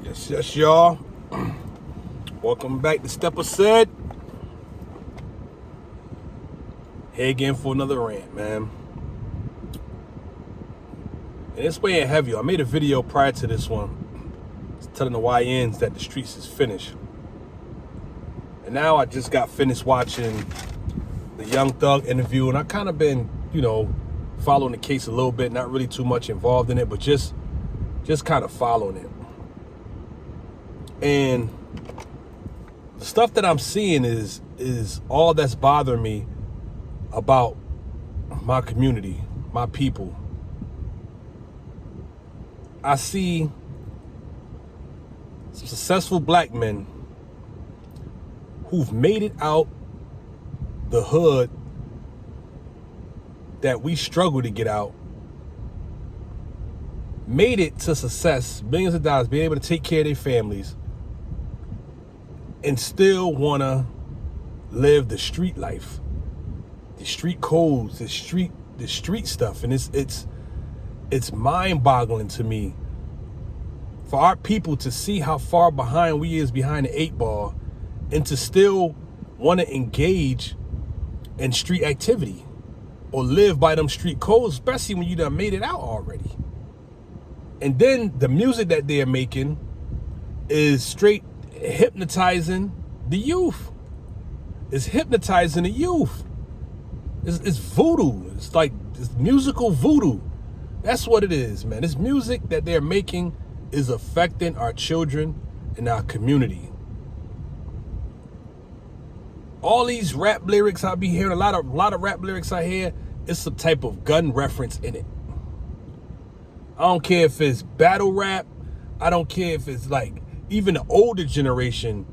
Yes, y'all. Welcome back to Stepper Said. Here again for another rant, man. And it's weighing heavy. I made a video prior to this one telling the YNs that the streets is finished. And now I just got finished watching the Young Thug interview, and I kind of been, following the case a little bit, not really too much involved in it, but just kind of following it. And the stuff that I'm seeing is all that's bothering me about my community, my people. I see successful black men who've made it out the hood that we struggle to get out, made it to success, millions of dollars, being able to take care of their families, and still want to live the street life, the street codes, the street stuff. And it's mind-boggling to me for our people to see how far behind we is behind the 8 ball, and to still want to engage in street activity or live by them street codes, especially when you done made it out already. And then the music that they're making is straight hypnotizing the youth. It's hypnotizing the youth. It's voodoo. It's like it's musical voodoo. That's what it is, man. This music that they're making is affecting our children and our community. All these rap lyrics I be hearing, a lot of rap lyrics I hear, it's some type of gun reference in it. I don't care if it's battle rap. I don't care if it's like even the older generation,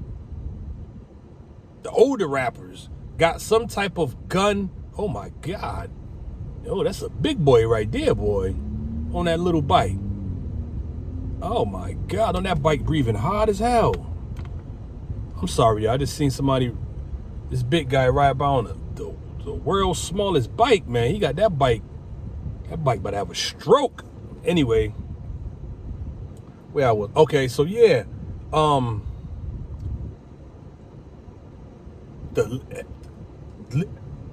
the older rappers got some type of gun. Oh my God. Oh, that's a big boy right there, boy. On that little bike. Oh my God, on that bike breathing hard as hell. I'm sorry, I just seen somebody, this big guy ride by on the world's smallest bike, man. He got that bike about to have a stroke. Anyway, where I was. Okay, so yeah.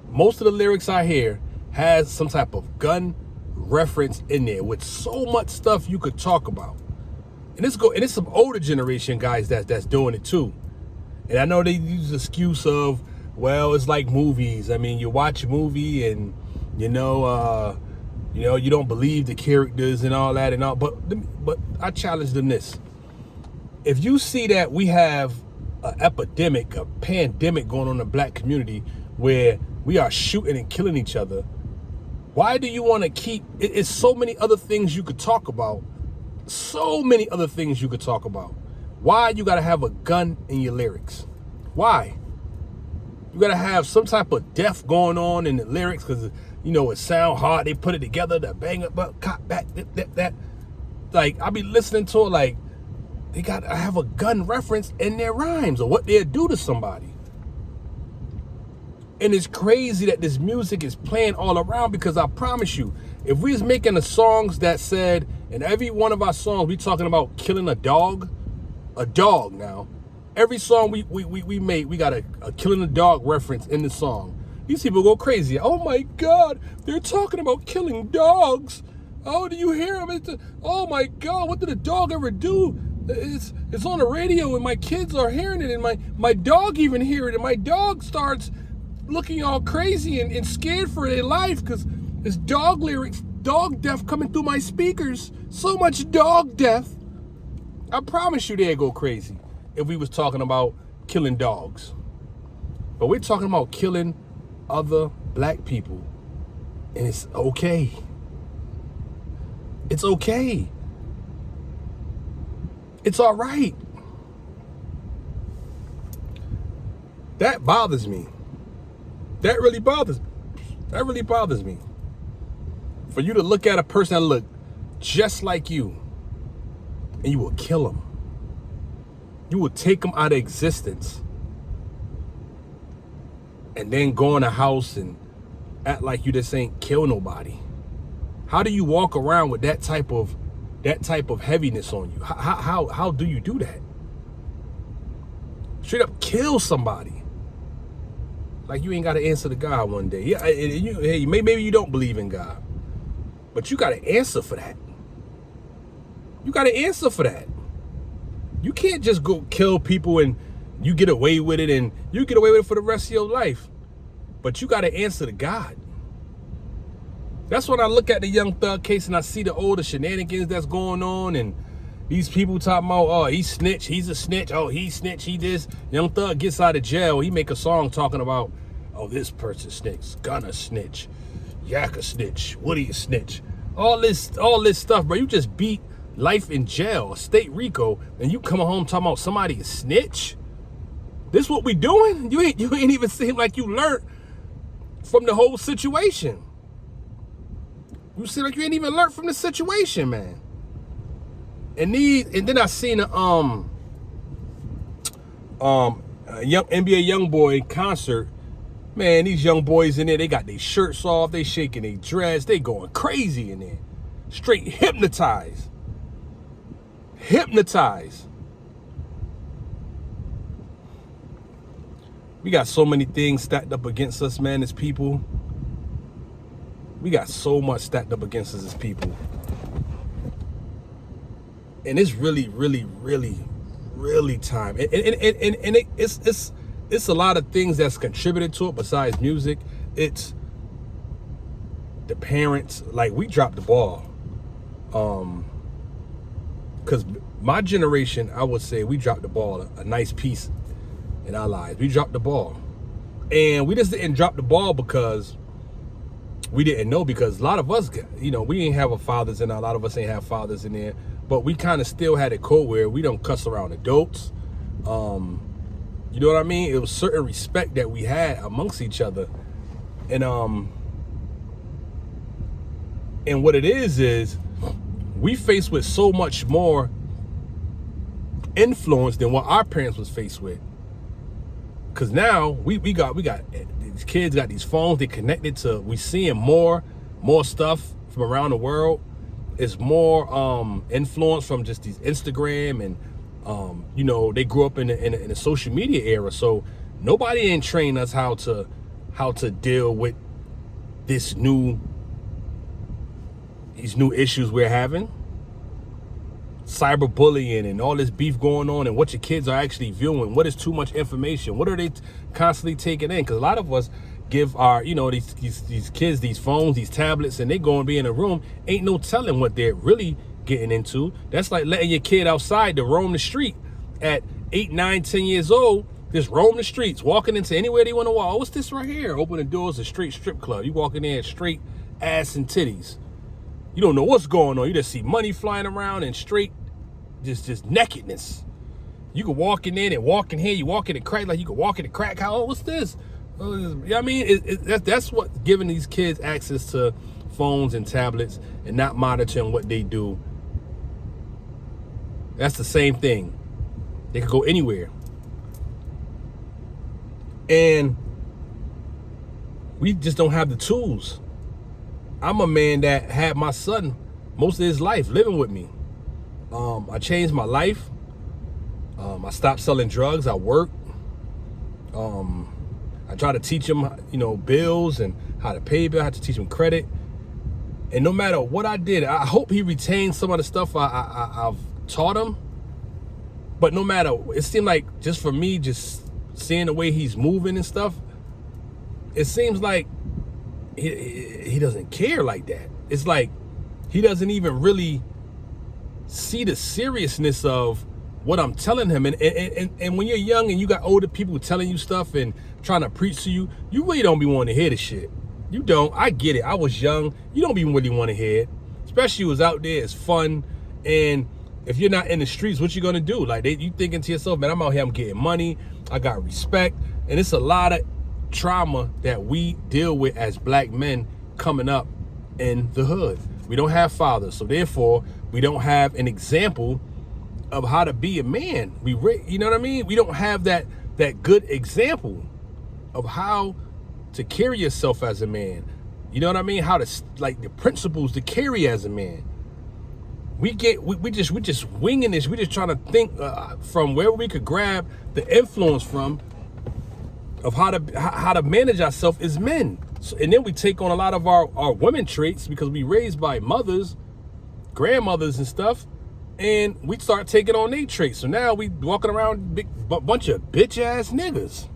Most of the lyrics I hear has some type of gun reference in there with so much stuff you could talk about. And it's some older generation guys that's doing it too. And I know they use the excuse of, well, it's like movies. I mean, you watch a movie and you don't believe the characters and all that and all. But I challenge them this: if you see that we have an epidemic, a pandemic going on in the black community where we are shooting and killing each other, why do you want to keep? It's so many other things you could talk about. So many other things you could talk about. Why you gotta have a gun in your lyrics? Why? You gotta have some type of death going on in the lyrics because it sound hard. They put it together, the bang up, cop back, that. Like I be listening to it like they gotta have a gun reference in their rhymes or what they'll do to somebody. And it's crazy that this music is playing all around, because I promise you, if we was making the songs that said, in every one of our songs, we talking about killing a dog now. Every song we made, we got a killing a dog reference in the song. These people go crazy. Oh my God, they're talking about killing dogs. Oh, do you hear them? Oh my God, what did a dog ever do? It's on the radio and my kids are hearing it, and my dog even hear it, and my dog starts looking all crazy and scared for their life because there's dog lyrics, dog death coming through my speakers. So much dog death. I promise you they'd go crazy if we was talking about killing dogs. But we're talking about killing other black people. And it's okay. It's okay. It's all right. That bothers me. That really bothers me. For you to look at a person that look just like you and you will kill them. You will take them out of existence. And then go in a house and act like you just ain't kill nobody. How do you walk around with that type of that type of heaviness on you? How do you do that? Straight up kill somebody. Like you ain't got to answer to God one day. Yeah, hey, maybe you don't believe in God, but you got to answer for that. You got to answer for that. You can't just go kill people and you get away with it and you get away with it for the rest of your life. But you got to answer to God. That's when I look at the Young Thug case and I see all the shenanigans that's going on, and these people talking about, oh, he snitch, he's a snitch, oh, he snitch, he this. Young Thug gets out of jail, he make a song talking about, oh, this person snitch, Gunna snitch, Yak a snitch, Woody a snitch. All this stuff, bro. You just beat life in jail, state RICO, and you come home talking about somebody a snitch? This what we doing? You ain't even seem like you learned from the whole situation. You seem like you ain't even learned from the situation, man. And then I seen a young NBA YoungBoy concert. Man, these young boys in there, they got their shirts off, they shaking their dreads, they going crazy in there. Straight hypnotized. Hypnotized. We got so many things stacked up against us, man, as people. We got so much stacked up against us as people. And it's really, really, really, really time. And it's a lot of things that's contributed to it besides music. It's the parents. Like, we dropped the ball. Because my generation, I would say we dropped the ball a nice piece in our lives. We dropped the ball. And we just didn't drop the ball because we didn't know, because a lot of us, we ain't have a fathers in there. A lot of us ain't have fathers in there. But we kind of still had a code where we don't cuss around adults. You know what I mean? It was certain respect that we had amongst each other. And what it is we faced with so much more influence than what our parents was faced with. Cause now we got these kids got these phones, they connected to, we seeing more stuff from around the world. It's more influence from just these Instagram and they grew up in a social media era. So nobody ain't trained us how to deal with these new issues we're having. Cyberbullying and all this beef going on, and what your kids are actually viewing. What is too much information? What are they constantly taking in? Because a lot of us give our, these kids these phones, these tablets, and they go and be in a room. Ain't no telling what they're really getting into. That's like letting your kid outside to roam the street at 8, 9, 10 years old. Just roam the streets, walking into anywhere they want to walk. Oh, what's this right here? Open the doors, a straight strip club. You walk in there, straight ass and titties. You don't know what's going on. You just see money flying around and straight just nakedness. You can walk in there and walk in here. You walk in the crack like you can walk in the crack house. Oh, what's this? You know what I mean? That's what giving these kids access to phones and tablets and not monitoring what they do. That's the same thing. They could go anywhere. And we just don't have the tools. I'm a man that had my son most of his life living with me. I changed my life. I stopped selling drugs. I worked. I try to teach him, bills and how to pay bills, how to teach him credit. And no matter what I did, I hope he retained some of the stuff I've taught him. But no matter, it seemed like just for me, just seeing the way he's moving and stuff, it seems like he doesn't care like that. It's like he doesn't even really see the seriousness of what I'm telling him. And when you're young and you got older people telling you stuff and trying to preach to you, you really don't be wanting to hear the shit. You don't. I get it. I was young. You don't even really want to hear it. Especially was out there. It's fun. And if you're not in the streets, what you gonna do? Like, you thinking to yourself, man, I'm out here, I'm getting money. I got respect. And it's a lot of trauma that we deal with as black men coming up in the hood. We don't have fathers. So therefore, we don't have an example of how to be a man. You know what I mean? We don't have that good example of how to carry yourself as a man. You know what I mean? How to, like, the principles to carry as a man. we just winging this. We just trying to think from where we could grab the influence from of how to manage ourselves as men. So, and then we take on a lot of our women traits because we raised by mothers, grandmothers and stuff, and we start taking on their traits. So now we walking around bunch of bitch ass niggas,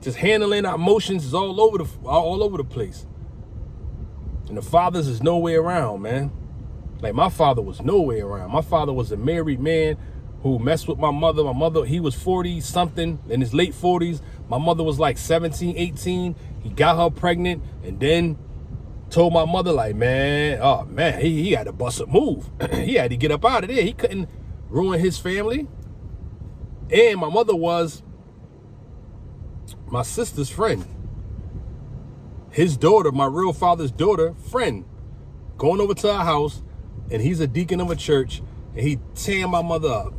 just handling our emotions is all over the place. And the fathers is nowhere around, man. Like, my father was nowhere around. My father was a married man who messed with my mother. My mother, he was 40 something, in his late 40s. My mother was like 17, 18. He got her pregnant and then told my mother, like, man, oh man, he had to bust a move. He had to get up out of there. He couldn't ruin his family. And my mother was my sister's friend. His daughter, my real father's daughter, friend, going over to our house, and he's a deacon of a church, and he tearing my mother up.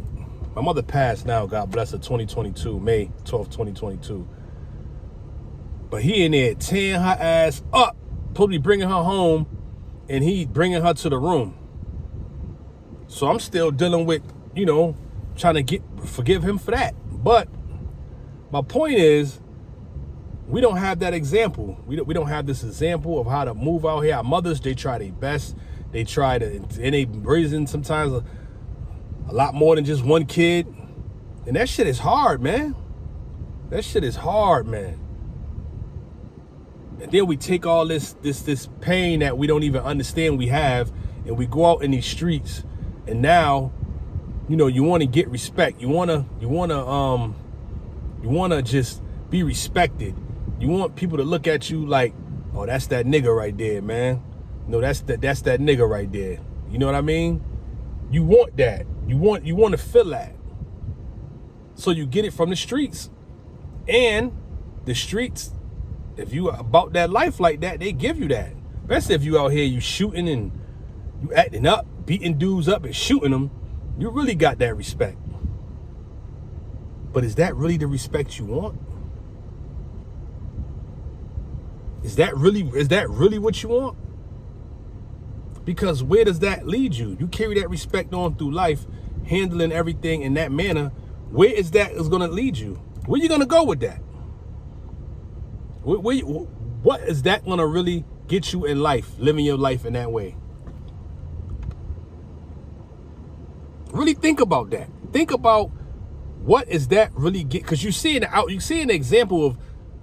My mother passed now, God bless her, 2022, May 12th, 2022. But he in there tearing her ass up, probably bringing her home, and he bringing her to the room. So I'm still dealing with, trying to forgive him for that. But my point is, we don't have that example. We don't have this example of how to move out here. Our mothers, they try their best. They try to, and they raising sometimes a lot more than just one kid. And that shit is hard, man. That shit is hard, man. And then we take all this pain that we don't even understand we have, and we go out in these streets, and now, you want to get respect. You want to just be respected. You want people to look at you like, oh, that's that nigga right there, man. No, that's that nigga right there. You know what I mean? You want that. You want to feel that. So you get it from the streets. And the streets, if you about that life like that, they give you that. Especially if you out here, you shooting and you acting up, beating dudes up and shooting them, you really got that respect. But is that really the respect you want? Is that really what you want? Because where does that lead you? You carry that respect on through life, handling everything in that manner. Where is that going to lead you? Where you going to go with that? What is that going to really get you in life, living your life in that way? Really think about that. Think about what is that really get? Because you see an example of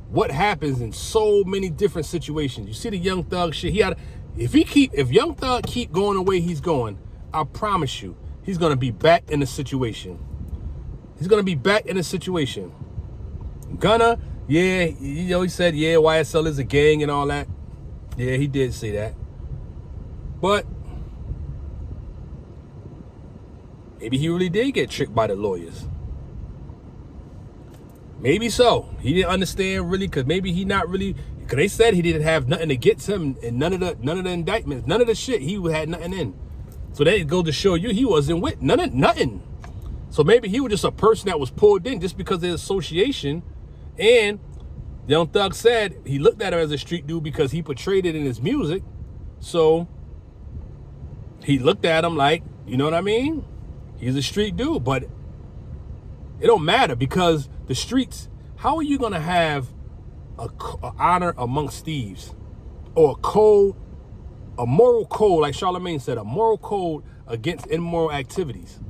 what happens in so many different situations. You see the Young Thug shit. If Young Thug keep going the way he's going, I promise you, he's gonna be back in the situation. He's gonna be back in the situation. He said, yeah, YSL is a gang and all that. Yeah, he did say that. But maybe he really did get tricked by the lawyers. Maybe so. He didn't understand really, because maybe he not really, because they said he didn't have nothing against him and none of the indictments, none of the shit, he had nothing in. So that goes to show you he wasn't with nothing. So maybe he was just a person that was pulled in just because of his association. And Young Thug said he looked at him as a street dude because he portrayed it in his music. So he looked at him like, you know what I mean? He's a street dude, but it don't matter because the streets, how are you going to have a honor amongst thieves or a moral code, like Charlemagne said, a moral code against immoral activities?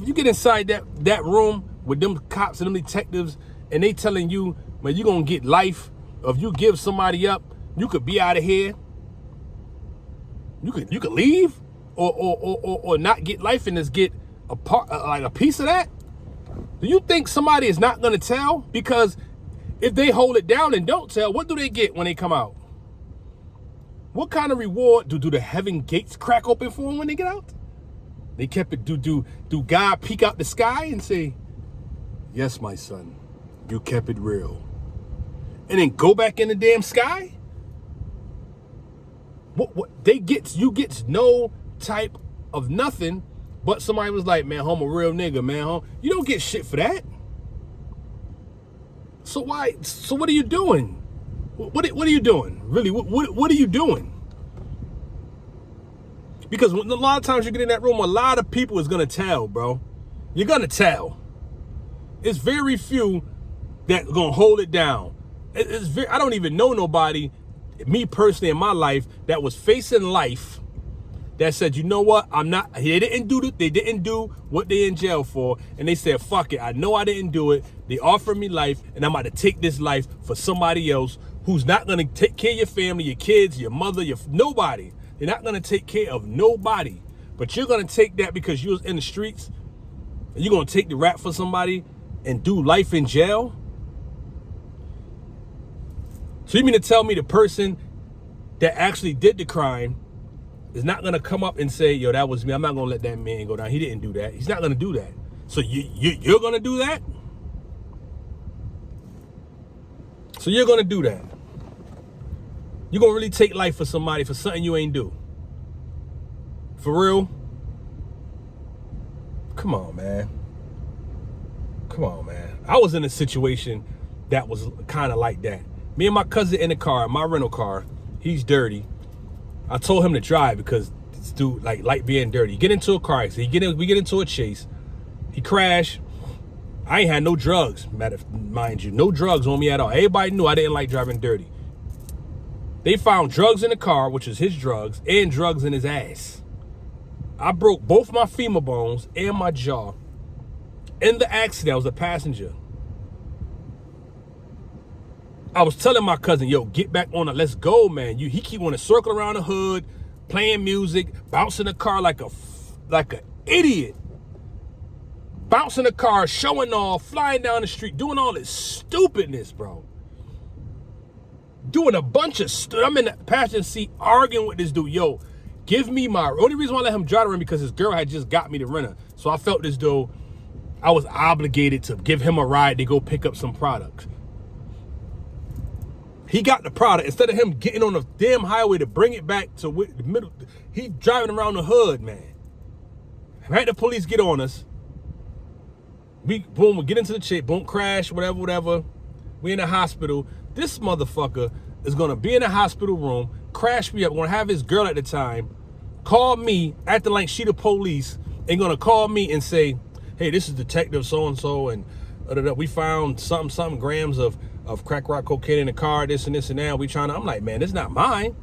If you get inside that room with them cops and them detectives and they telling you, man, you're going to get life, or if you give somebody up, you could be out of here. You could leave or not get life and just get a part, like a piece of that. Do you think somebody is not going to tell? Because if they hold it down and don't tell, what do they get when they come out? What kind of reward do the heaven gates crack open for them when they get out? They kept it. Do God peek out the sky and say, yes, my son, you kept it real, and then go back in the damn sky? What you get no type of nothing, but somebody was like, man, home a real nigga, man, home. You don't get shit for that. So what are you doing? What are you doing? Really, what are you doing? Because a lot of times you get in that room, a lot of people is going to tell, bro. You're going to tell. It's very few that going to hold it down. I don't even know nobody, me personally in my life, that was facing life that said, you know what, they didn't do what they in jail for, and they said, fuck it, I know I didn't do it, they offered me life, and I'm about to take this life for somebody else who's not gonna take care of your family, your kids, your mother, nobody. They're not gonna take care of nobody, but you're gonna take that because you was in the streets, and you're gonna take the rap for somebody and do life in jail? So you mean to tell me the person that actually did the crime is not going to come up and say, yo, that was me, I'm not going to let that man go down, he didn't do that. He's not going to do that. So you're going to do that? So you're going to do that. You're going to really take life for somebody for something you ain't do. For real? Come on, man. Come on, man. I was in a situation that was kind of like that. Me and my cousin in the car, my rental car, he's dirty. I told him to drive because this dude like being dirty. Get into a car accident. We get into a chase. He crashed. I ain't had no drugs, mind you. No drugs on me at all. Everybody knew I didn't like driving dirty. They found drugs in the car, which is his drugs, and drugs in his ass. I broke both my femur bones and my jaw. In the accident, I was a passenger. I was telling my cousin, yo, get back on it. Let's go, man. He keep wanting to circle around the hood, playing music, bouncing the car like an idiot. Bouncing the car, showing off, flying down the street, doing all this stupidness, bro. Doing a bunch of I'm in the passenger seat arguing with this dude. Yo, give me my... Only reason why I let him drive the Rent because his girl had just got me the Renter. So I felt as though I was obligated to give him a ride to go pick up some products. He got the product. Instead of him getting on the damn highway to bring it back to the middle, he driving around the hood, man. Right, the police get on us. We get into the chase, boom, crash, whatever. We in the hospital. This motherfucker is gonna be in the hospital room, crash me up, gonna have his girl at the time, call me, acting like she the police, and gonna call me and say, hey, this is Detective so-and-so, and we found something grams of crack rock cocaine in the car, this and that. I'm like, man, it's not mine.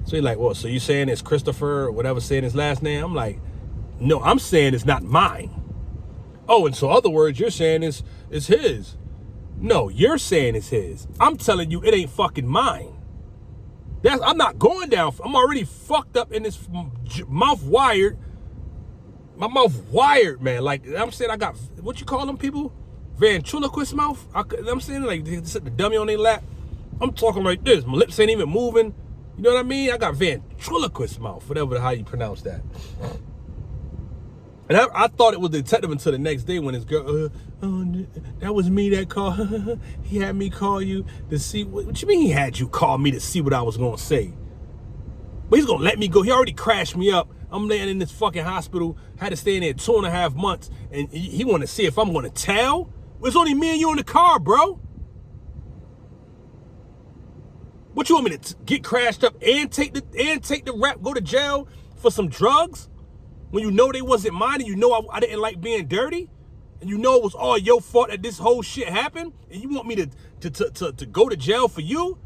So he's like, well, so you saying it's Christopher or whatever, saying his last name? I'm like, no, I'm saying it's not mine. Oh, and so other words, you're saying it's his. No, you're saying it's his. I'm telling you, it ain't fucking mine. I'm not going down. I'm already fucked up in this mouth wired. My mouth wired, man. Like, I'm saying I got, what you call them people? Ventriloquist mouth? I'm saying, like, they sit the dummy on their lap. I'm talking like this. My lips ain't even moving. You know what I mean? I got ventriloquist mouth, whatever how you pronounce that. And I thought it was the detective until the next day when his girl, that was me that called. He had me call you to see, what you mean he had you call me to see what I was going to say? But he's going to let me go. He already crashed me up. I'm laying in this fucking hospital, had to stay in there 2.5 months, and he want to see if I'm going to tell? It's only me and you in the car, bro. What you want me to get crashed up and take the rap, go to jail for some drugs? When you know they wasn't mine, and you know I didn't like being dirty, and you know it was all your fault that this whole shit happened, and you want me to go to jail for you?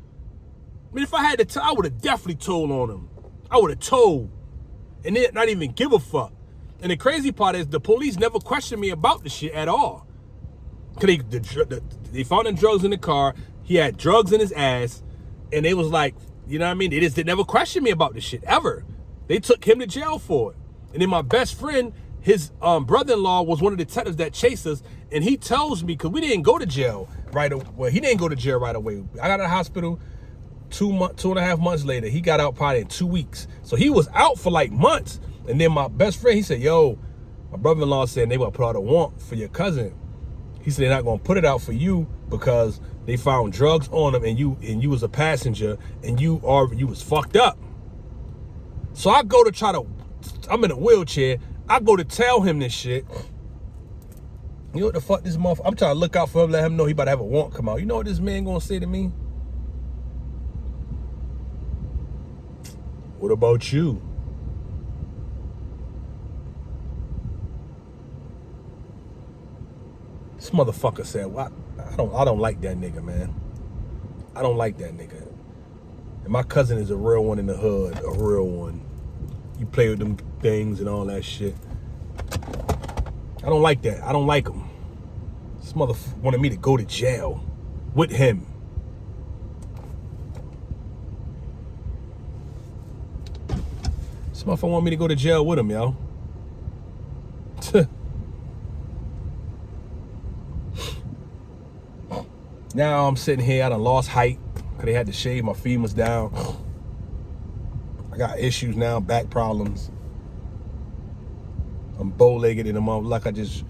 I mean, if I had to tell, I would have definitely told on him. I would have told, and then not even give a fuck. And the crazy part is the police never questioned me about the shit at all. Cause they found the drugs in the car. He had drugs in his ass, and they was like, you know what I mean? They never questioned me about this shit ever. They took him to jail for it. And then my best friend, his brother-in-law was one of the detectives that chased us, and he tells me, because we didn't go to jail right away. Well, he didn't go to jail right away. I got out of the hospital 2.5 months later. He got out probably in 2 weeks. So he was out for like months. And then my best friend, he said, yo, my brother-in-law said they gonna put out a warrant for your cousin. He said they're not gonna put it out for you because they found drugs on him, and you was a passenger, and you was fucked up. So I go to I'm in a wheelchair. I go to tell him this shit. You know what the fuck this motherfucker? I'm trying to look out for him, let him know he about to have a warrant come out. You know what this man gonna say to me? What about you? This motherfucker said, "What? I don't like that nigga, man. I don't like that nigga. And my cousin is a real one in the hood, a real one. You play with them things and all that shit. I don't like that. I don't like him. This motherfucker wanted me to go to jail with him." This motherfucker want me to go to jail with him, yo. Now I'm sitting here, I done lost height because they had to shave my femurs down. I got issues now, back problems. I'm bow-legged and I'm like I just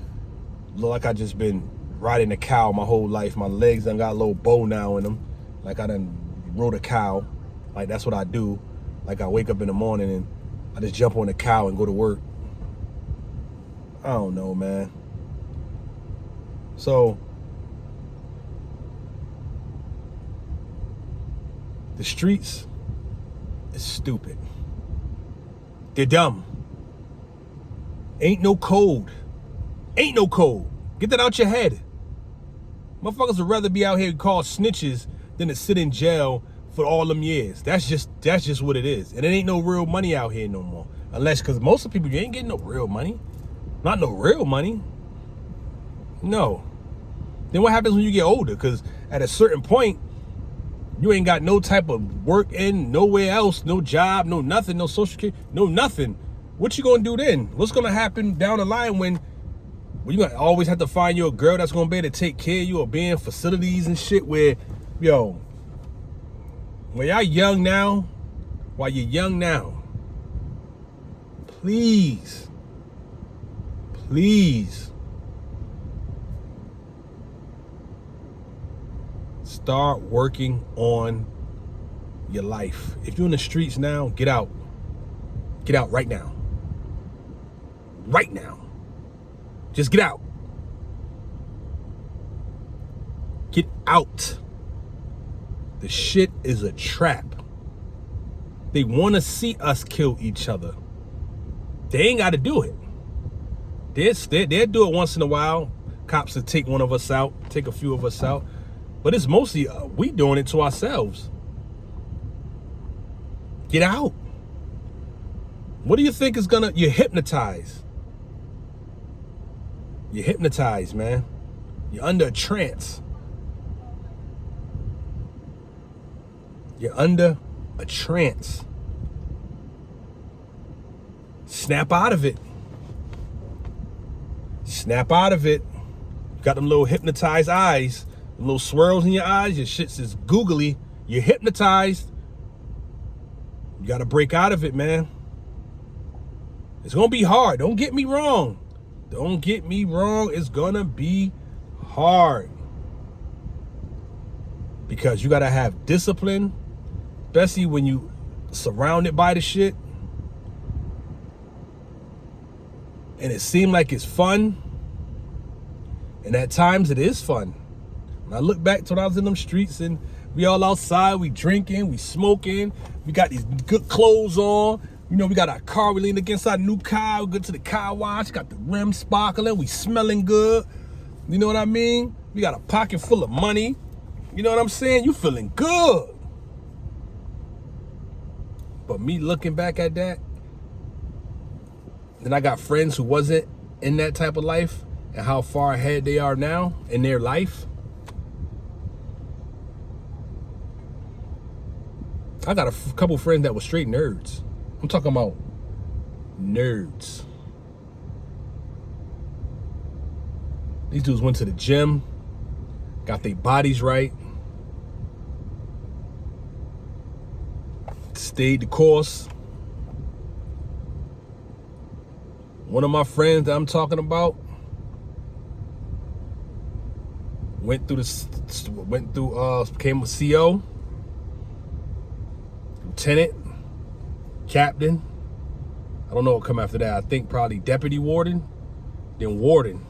been riding a cow my whole life. My legs done got a little bow now in them. Like I done rode a cow. Like that's what I do. Like I wake up in the morning and I just jump on the cow and go to work. I don't know, man. So the streets is stupid. They're dumb. Ain't no code. Ain't no code. Get that out your head. Motherfuckers would rather be out here called snitches than to sit in jail for all them years. That's just what it is. And it ain't no real money out here no more. Unless, because most of the people, you ain't getting no real money. Not no real money. No. Then what happens when you get older? Because at a certain point, you ain't got no type of work in nowhere else, no job, no nothing, no social security, no nothing. What you gonna do then? What's gonna happen down the line when you gonna always have to find you a girl that's gonna be able to take care of you or be in facilities and shit where, yo, when y'all young now, while you're young now, please, start working on your life. If you're in the streets now, get out. Get out right now. Right now. Just get out. Get out. The shit is a trap. They want to see us kill each other. They ain't got to do it. They'll do it once in a while. Cops will take one of us out, take a few of us out. But it's mostly we doing it to ourselves. Get out. What do you think is gonna, you're hypnotized. You're hypnotized, man. You're under a trance. You're under a trance. Snap out of it. Snap out of it. You got them little hypnotized eyes, them little swirls in your eyes, your shit's is googly. You're hypnotized. You gotta break out of it, man. It's gonna be hard. Don't get me wrong. Don't get me wrong. It's gonna be hard. Because you gotta have discipline, especially when you surrounded by the shit. And it seemed like it's fun. And at times it is fun. When I look back to when I was in them streets and we all outside, we drinking, we smoking, we got these good clothes on. You know, we got our car, we lean against our new car, we go to the car wash, got the rim sparkling, we smelling good. You know what I mean? We got a pocket full of money. You know what I'm saying? You feeling good. But me looking back at that, then I got friends who wasn't in that type of life and how far ahead they are now in their life. I got a couple friends that were straight nerds. I'm talking about nerds. These dudes went to the gym, got their bodies right, stayed the course. One of my friends that I'm talking about became a CO, lieutenant, captain. I don't know what come after that. I think probably deputy warden, then warden.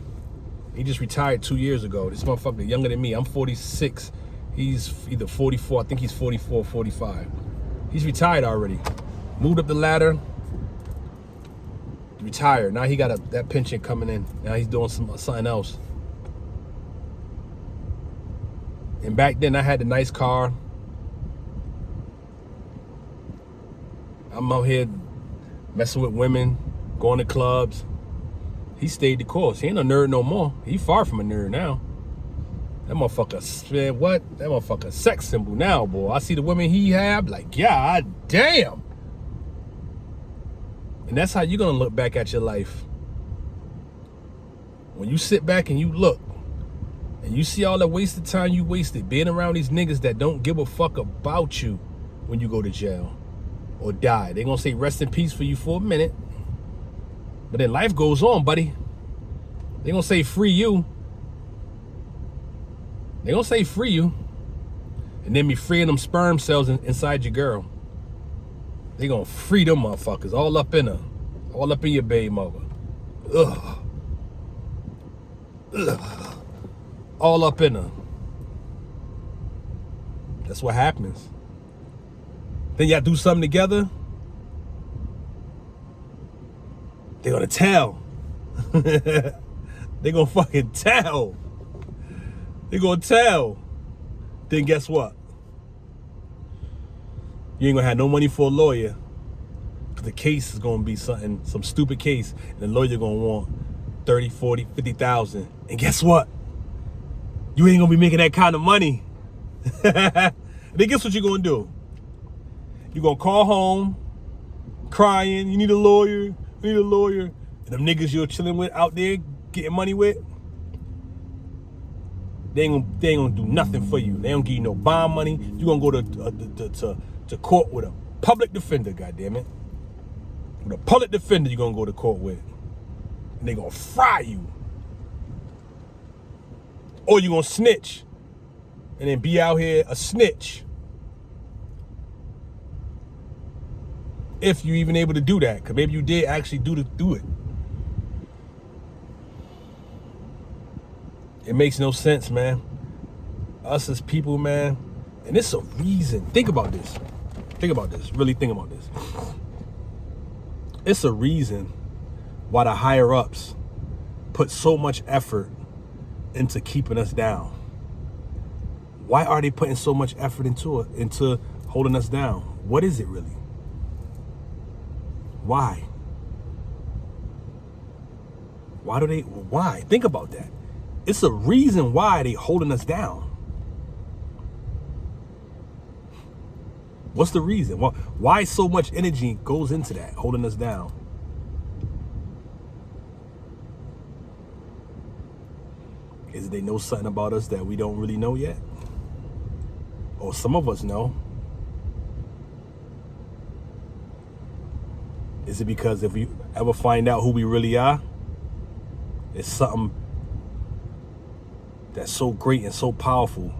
He just retired 2 years ago. This motherfucker younger than me. I'm 46. He's either 44. I think he's 44 or 45. He's retired already. Moved up the ladder. Retired. Now he got that pension coming in. Now he's doing something else. And back then I had a nice car. I'm out here messing with women, going to clubs. He stayed the course. He ain't a nerd no more. He far from a nerd now. That motherfucker, man, what? That motherfucker sex symbol now, boy. I see the women he have, like, God damn. And that's how you're gonna look back at your life. When you sit back and you look, and you see all that wasted time you wasted being around these niggas that don't give a fuck about you when you go to jail or die. They gonna say rest in peace for you for a minute. But then life goes on, buddy. They gonna say free you. They gonna say free you. And then be freeing them sperm cells inside your girl. They gonna free them motherfuckers all up in her. All up in your baby mother. Ugh. Ugh. All up in her. That's what happens. Then y'all do something together. They're gonna tell. They're gonna fucking tell. They're gonna tell. Then guess what? You ain't gonna have no money for a lawyer. Cause the case is gonna be some stupid case. And the lawyer gonna want 30, 40, 50,000. And guess what? You ain't gonna be making that kind of money. Then guess what you're gonna do? You're gonna call home, crying, you need a lawyer, you need a lawyer. And them niggas you're chilling with out there, getting money with, they ain't gonna do nothing for you. They don't give you no bond money. You're gonna go to court with a public defender, goddammit. With a public defender you're gonna go to court with. And they gonna fry you. Or you gonna snitch. And then be out here a snitch. If you even able to do that. Cause maybe you did actually do it. It makes no sense, man. Us as people, man. And it's a reason. Think about this. Think about this. Really think about this. It's a reason why the higher ups put so much effort into keeping us down. Why are they putting so much effort into holding us down? What is it really? Why? Why? Think about that. It's a reason why they holding us down. What's the reason? Why so much energy goes into that, holding us down? Is it they know something about us that we don't really know yet? Or some of us know. Is it because if we ever find out who we really are, it's something that's so great and so powerful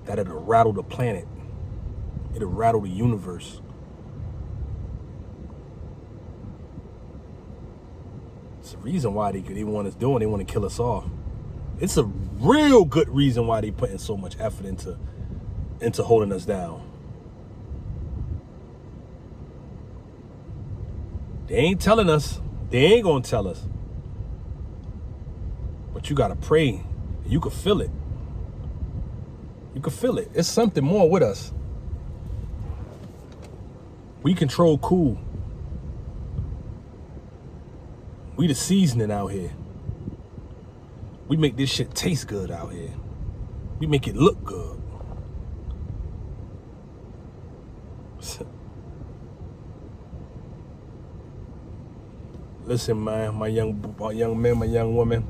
that it'll rattle the planet. It'll rattle the universe. It's the reason why they want us doing. They want to kill us off. It's a real good reason why they putting so much effort into holding us down. They ain't telling us. They ain't gonna tell us. But you gotta pray. You can feel it. You can feel it. It's something more with us. We control cool. We the seasoning out here. We make this shit taste good out here. We make it look good. Listen, man, my young man, my young woman.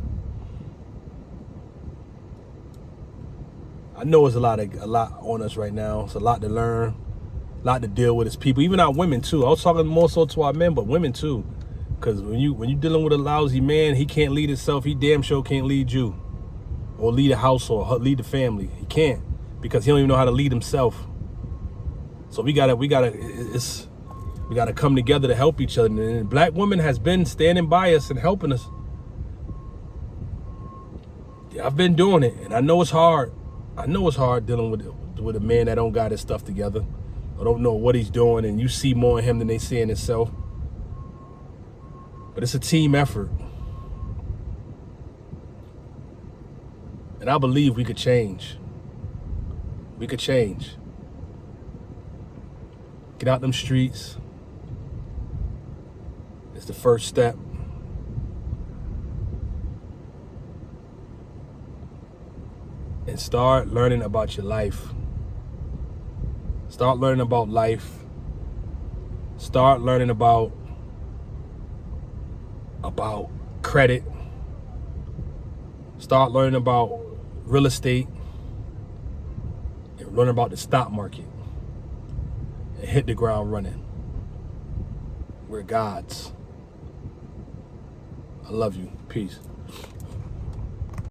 I know it's a lot on us right now. It's a lot to learn, a lot to deal with as people, even our women too. I was talking more so to our men, but women too. Because when you dealing with a lousy man, he can't lead himself. He damn sure can't lead you, or lead a household, or lead the family. He can't, because he don't even know how to lead himself. So we gotta come together to help each other. And Black woman has been standing by us and helping us. Yeah, I've been doing it, and I know it's hard. I know it's hard dealing with a man that don't got his stuff together, or don't know what he's doing, and you see more in him than they see in himself. But it's a team effort. And I believe we could change. We could change. Get out them streets. It's the first step. And start learning about your life. Start learning about life. Start learning about credit. Start learning about real estate. And learn about the stock market. And hit the ground running. We're gods. I love you. Peace.